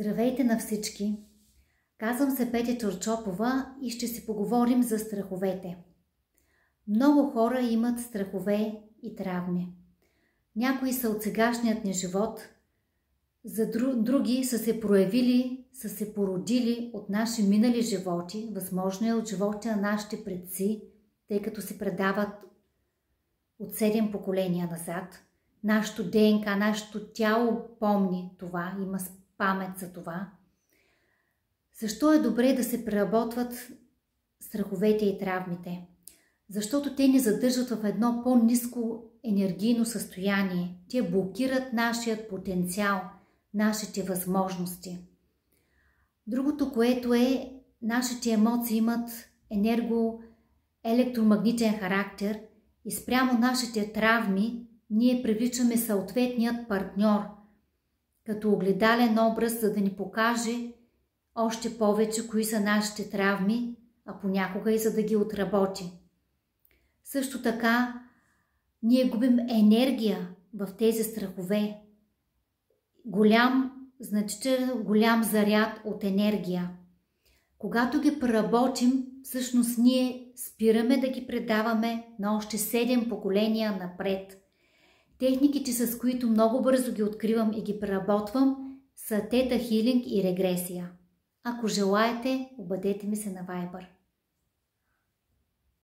Здравейте на всички! Казвам се Петя Чорчопова и ще си поговорим за страховете. Много хора имат страхове и травми. Някои са от сегашният ни живот, за други са се проявили, са се породили от наши минали животи, възможно е от живота на нашите предци, тъй като се предават от 7 поколения назад. Нашето ДНК, нашето тяло помни това, има памет за това. Защо е добре да се преработват страховете и травмите? Защото те ни задържат в едно по-ниско енергийно състояние. Те блокират нашият потенциал, нашите възможности. Другото, което е, нашите емоции имат електромагнитен характер и спрямо нашите травми ние привличаме съответният партньор като огледален образ, за да ни покаже още повече кои са нашите травми, а понякога и за да ги отработи. Също така, ние губим енергия в тези страхове. Значително голям заряд от енергия. Когато ги преработим, всъщност ние спираме да ги предаваме на още 7 поколения напред. Техниките, с които много бързо ги откривам и ги преработвам, са тета хилинг и регресия. Ако желаете, обадете ми се на Viber.